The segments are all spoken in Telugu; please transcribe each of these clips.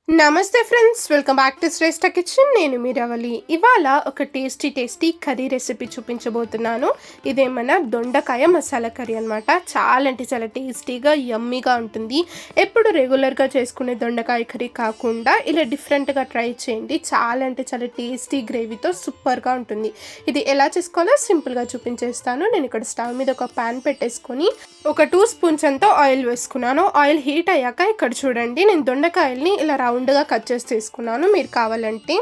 నమస్తే friends, welcome back to Shreshta kitchen. నేను మీ రవలి. ఇవాళ ఒక టేస్టీ కర్రీ రెసిపీ చూపించబోతున్నాను. ఇదేమన్నా దొండకాయ మసాలా కర్రీ అనమాట. చాలా అంటే చాలా టేస్టీగా యమ్మీగా ఉంటుంది. ఎప్పుడు రెగ్యులర్గా చేసుకునే దొండకాయ కర్రీ కాకుండా ఇలా డిఫరెంట్గా ట్రై చేయండి. చాలా అంటే చాలా టేస్టీ గ్రేవీతో సూపర్గా ఉంటుంది. ఇది ఎలా చేసుకోవాలో సింపుల్గా చూపించేస్తాను. నేను ఇక్కడ స్టవ్ మీద ఒక ప్యాన్ పెట్టేసుకొని ఒక 2 స్పూన్స్ అంతా ఆయిల్ వేసుకున్నాను. ఆయిల్ హీట్ అయ్యాక ఇక్కడ చూడండి, నేను దొండకాయల్ని ఇలా రౌండ్గా కట్ చేసి తీసుకున్నాను. మీరు కావాలంటే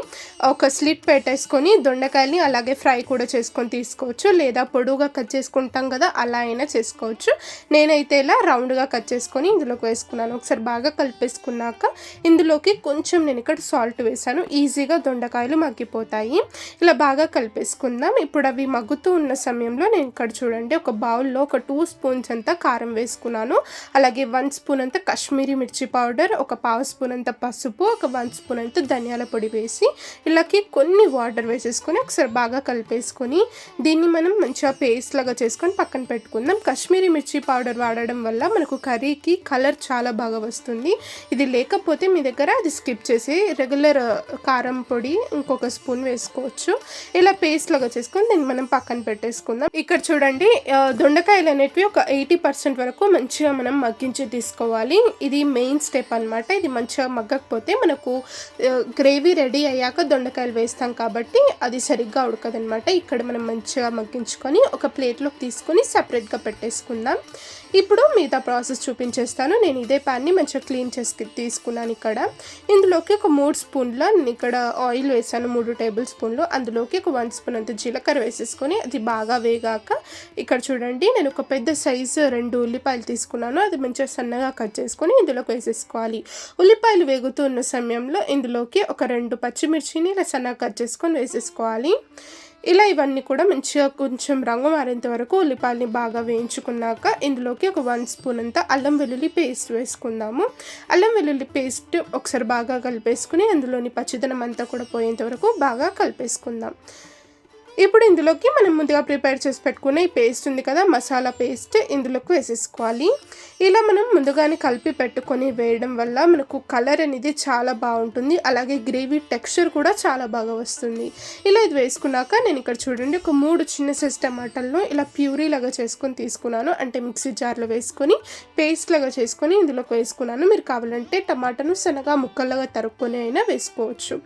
ఒక స్లిట్ పెట్టేసుకొని దొండకాయల్ని అలాగే ఫ్రై కూడా చేసుకొని తీసుకోవచ్చు, లేదా పొడువుగా కట్ చేసుకుంటాం కదా అలా అయినా చేసుకోవచ్చు. నేనైతే ఇలా రౌండ్గా కట్ చేసుకొని ఇందులోకి వేసుకున్నాను. ఒకసారి బాగా కలిపేసుకున్నాక ఇందులోకి కొంచెం నేను ఇక్కడ సాల్ట్ వేసాను. ఈజీగా దొండకాయలు మగ్గిపోతాయి. ఇలా బాగా కలిపేసుకుందాం. ఇప్పుడు అవి మగ్గుతూ ఉన్న సమయంలో నేను ఇక్కడ చూడండి, ఒక బౌల్లో ఒక 2 స్పూన్స్ అంతా కారం వేసుకున్నాను. అలాగే 1 స్పూన్ అంతా కాశ్మీరీ మిర్చి పౌడర్, ఒక 1/2 స్పూన్ అంతా పసుపు, ఒక 1 స్పూన్ అంతా ధనియాల పొడి వేసి ఇలాకి కొన్ని వాటర్ వేసేసుకొని ఒకసారి బాగా కలిపేసుకొని దీన్ని మనం మంచిగా పేస్ట్ లాగా చేసుకొని పక్కన పెట్టుకుందాం. కాశ్మీరీ మిర్చి పౌడర్ వాడడం వల్ల మనకు కర్రీకి కలర్ చాలా బాగా వస్తుంది. ఇది లేకపోతే మీ దగ్గర అది స్కిప్ చేసి రెగ్యులర్ కారం పొడి ఇంకొక స్పూన్ వేసుకోవచ్చు. ఇలా పేస్ట్ లాగా చేసుకొని దీన్ని మనం పక్కన పెట్టేసుకుందాం. ఇక్కడ చూడండి, దొండకాయలు అనేటివి ఒక 80% వరకు మంచిగా మనం మగ్గించి తీసుకోవాలి. ఇది మెయిన్ స్టెప్ అనమాట. ఇది మంచిగా మగ్గకపోతే మనకు గ్రేవీ రెడీ అయ్యాక దొండకాయలు వేస్తాం కాబట్టి అది సరిగ్గా ఉడకదనమాట. ఇక్కడ మనం మంచిగా మగ్గించుకొని ఒక ప్లేట్లోకి తీసుకొని సపరేట్గా పెట్టేసుకుందాం. ఇప్పుడు మిగతా ప్రాసెస్ చూపించేస్తాను. నేను ఇదే ప్యాన్ని మంచిగా క్లీన్ చేసి తీసుకున్నాను. ఇక్కడ ఇందులోకి ఒక 3 స్పూన్ల నేను ఇక్కడ ఆయిల్ వేసాను, 3 టేబుల్ స్పూన్లు. అందులోకి ఒక 1 స్పూన్ అంత జీలకర్ర వేసేసుకొని అది బాగా వేగాక ఇక్కడ చూడండి, నేను ఒక పెద్ద సైజు 2 ఉల్లిపాయలు తీసుకున్నాను. అది మంచిగా సన్నగా కట్ చేసుకొని ఇందులోకి వేసేసుకోవాలి. ఉల్లిపాయలు వేగుతున్న సమయంలో ఇందులోకి ఒక 2 పచ్చిమిర్చిని ఇలా సన్నగా కట్ చేసుకొని వేసేసుకోవాలి. ఇలా ఇవన్నీ కూడా మంచిగా కొంచెం రంగు మారేంత వరకు ఉల్లిపాయలని బాగా వేయించుకున్నాక ఇందులోకి ఒక 1 స్పూన్ అంతా అల్లం వెల్లుల్లి పేస్ట్ వేసుకుందాము. అల్లం వెల్లుల్లి పేస్ట్ ఒకసారి బాగా కలిపేసుకుని అందులోని పచ్చిదనం అంతా కూడా పోయేంత వరకు బాగా కలిపేసుకుందాం. ఇప్పుడు ఇందులోకి మనం ముందుగా ప్రిపేర్ చేసి పెట్టుకున్న ఈ పేస్ట్ ఉంది కదా, మసాలా పేస్ట్ ఇందులోకి వేసేసుకోవాలి. ఇలా మనం ముందుగానే కలిపి పెట్టుకొని వేయడం వల్ల మనకు కలర్ అనేది చాలా బాగుంటుంది. అలాగే గ్రేవీ టెక్స్చర్ కూడా చాలా బాగా వస్తుంది. ఇలా ఇది వేసుకున్నాక నేను ఇక్కడ చూడండి, ఒక 3 చిన్న సైజ్ టమాటాలను ఇలా ప్యూరీ లాగా చేసుకొని తీసుకున్నాను. అంటే మిక్సీ జార్లో వేసుకొని పేస్ట్ లాగా చేసుకొని ఇందులోకి వేసుకున్నాను. మీరు కావాలంటే టమాటాను సన్నగా ముక్కలుగా తరుక్కొని అయినా వేసుకోవచ్చు.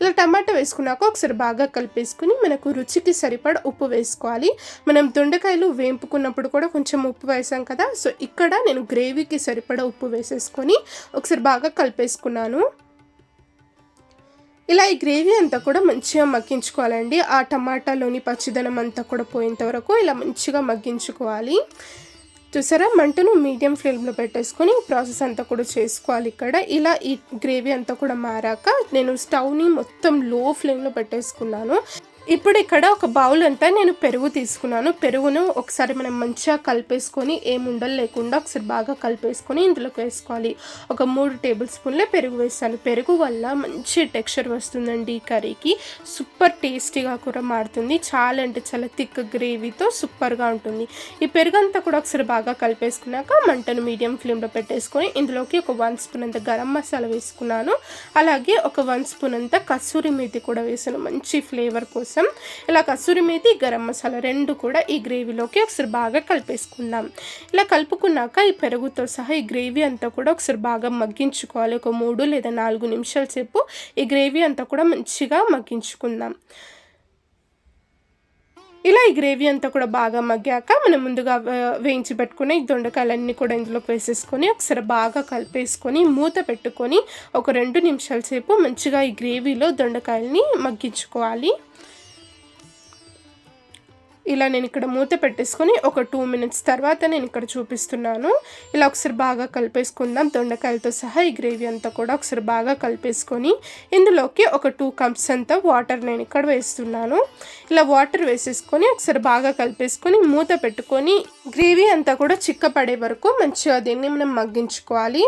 ఇలా టమాటా వేసుకున్నాక ఒకసారి బాగా కలిపేసుకుని మనకు రుచికి సరిపడ ఉప్పు వేసుకోవాలి. మనం దొండకాయలు వేంపుకున్నప్పుడు కూడా కొంచెం ఉప్పు వేసాం కదా, సో ఇక్కడ నేను గ్రేవీకి సరిపడ ఉప్పు వేసేసుకొని ఒకసారి బాగా కలిపేసుకున్నాను. ఇలా ఈ గ్రేవీ అంతా కూడా మంచిగా మగ్గించుకోవాలండి. ఆ టమాటాలోని పచ్చిదనం అంతా కూడా పోయేంత వరకు ఇలా మంచిగా మగ్గించుకోవాలి. చూసారా, మంటను మీడియం ఫ్లేమ్లో పెట్టేసుకొని ప్రాసెస్ అంతా కూడా చేసుకోవాలి. ఇక్కడ ఇలా ఈ గ్రేవీ అంతా కూడా మారాక నేను స్టవ్ని మొత్తం లో ఫ్లేమ్లో పెట్టేసుకున్నాను. ఇప్పుడు ఇక్కడ ఒక బౌల్ అంతా నేను పెరుగు తీసుకున్నాను. పెరుగును ఒకసారి మనం మంచిగా కలిపేసుకొని ఏం ఉండలు లేకుండా ఒకసారి బాగా కలిపేసుకొని ఇందులోకి వేసుకోవాలి. ఒక 3 టేబుల్ స్పూన్లే పెరుగు వేస్తాను. పెరుగు వల్ల మంచి టెక్స్చర్ వస్తుందండి ఈ కర్రీకి. సూపర్ టేస్టీగా కూడా మారుతుంది. చాలా అంటే చాలా థిక్ గ్రేవీతో సూపర్గా ఉంటుంది. ఈ పెరుగు అంతా కూడా ఒకసారి బాగా కలిపేసుకున్నాక మంటను మీడియం ఫ్లేమ్లో పెట్టేసుకొని ఇందులోకి ఒక 1 స్పూన్ అంత గరం మసాలా వేసుకున్నాను. అలాగే ఒక 1 స్పూన్ అంత కసూరి మేతి కూడా వేసాను మంచి ఫ్లేవర్ కోసం. ఇలా కసూరి మేతి, గరం మసాలా 2 కూడా ఈ గ్రేవీలోకి ఒకసారి బాగా కలిపేసుకుందాం. ఇలా కలుపుకున్నాక ఈ పెరుగుతో సహా ఈ గ్రేవీ అంతా కూడా ఒకసారి బాగా మగ్గించుకోవాలి. ఒక 3 లేదా 4 నిమిషాల సేపు ఈ గ్రేవీ అంతా కూడా మంచిగా మగ్గించుకుందాం. ఇలా ఈ గ్రేవీ అంతా కూడా బాగా మగ్గాక మనం ముందుగా వేయించి పెట్టుకుని ఈ దొండకాయలన్నీ కూడా ఇందులోకి వేసేసుకొని ఒకసారి బాగా కలిపేసుకొని మూత పెట్టుకొని ఒక 2 నిమిషాల సేపు మంచిగా ఈ గ్రేవీలో దొండకాయల్ని మగ్గించుకోవాలి. ఇలా నేను ఇక్కడ మూత పెట్టేసుకొని ఒక 2 మినిట్స్ తర్వాత నేను ఇక్కడ చూపిస్తున్నాను. ఇలా ఒకసారి బాగా కలిపేసుకుందాం. దొండకాయలతో సహా ఈ గ్రేవీ అంతా కూడా ఒకసారి బాగా కలిపేసుకొని ఇందులోకి ఒక 2 కప్స్ అంతా వాటర్ నేను ఇక్కడ వేస్తున్నాను. ఇలా వాటర్ వేసేసుకొని ఒకసారి బాగా కలిపేసుకొని మూత పెట్టుకొని గ్రేవీ అంతా కూడా చిక్కపడే వరకు మంచిగా దీన్ని మనం మగ్గించుకోవాలి.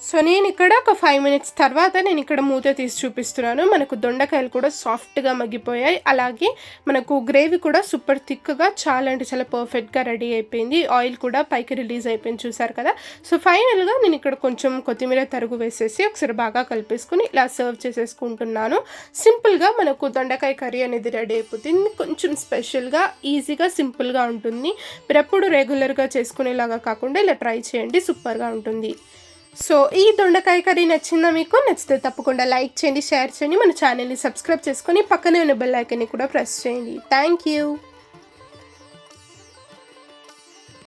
సో నేను ఇక్కడ ఒక 5 మినిట్స్ తర్వాత నేను ఇక్కడ మూత తీసి చూపిస్తున్నాను. మనకు దొండకాయలు కూడా సాఫ్ట్‌గా మగ్గిపోయాయి. అలాగే మనకు గ్రేవీ కూడా సూపర్ థిక్‌గా చాలా అంటే చాలా పర్ఫెక్ట్‌గా రెడీ అయిపోయింది. ఆయిల్ కూడా పైకి రిలీజ్ అయిపోయింది చూసారు కదా! సో ఫైనల్‌గా నేను ఇక్కడ కొంచెం కొత్తిమీర తరుగు వేసేసి ఒకసారి బాగా కలిపేసుకొని ఇలా సర్వ్ చేసేసుకుంటున్నాను. సింపుల్‌గా మనకు దొండకాయ కర్రీ అనేది రెడీ అయిపోతుంది. కొంచెం స్పెషల్‌గా, ఈజీగా, సింపుల్‌గా ఉంటుంది. మీరెప్పుడు రెగ్యులర్‌గా చేసుకునేలాగా కాకుండా ఇలా ట్రై చేయండి. సూపర్‌గా ఉంటుంది. సో ఈ దొండకాయ కర్రీ నచ్చిందా మీకు? నచ్చితే తప్పకుండా లైక్ చేయండి, షేర్ చేయండి. మన ఛానల్ని సబ్స్క్రైబ్ చేసుకొని పక్కనే ఉన్న బెల్ ఐకాన్ని కూడా ప్రెస్ చేయండి. Thank you.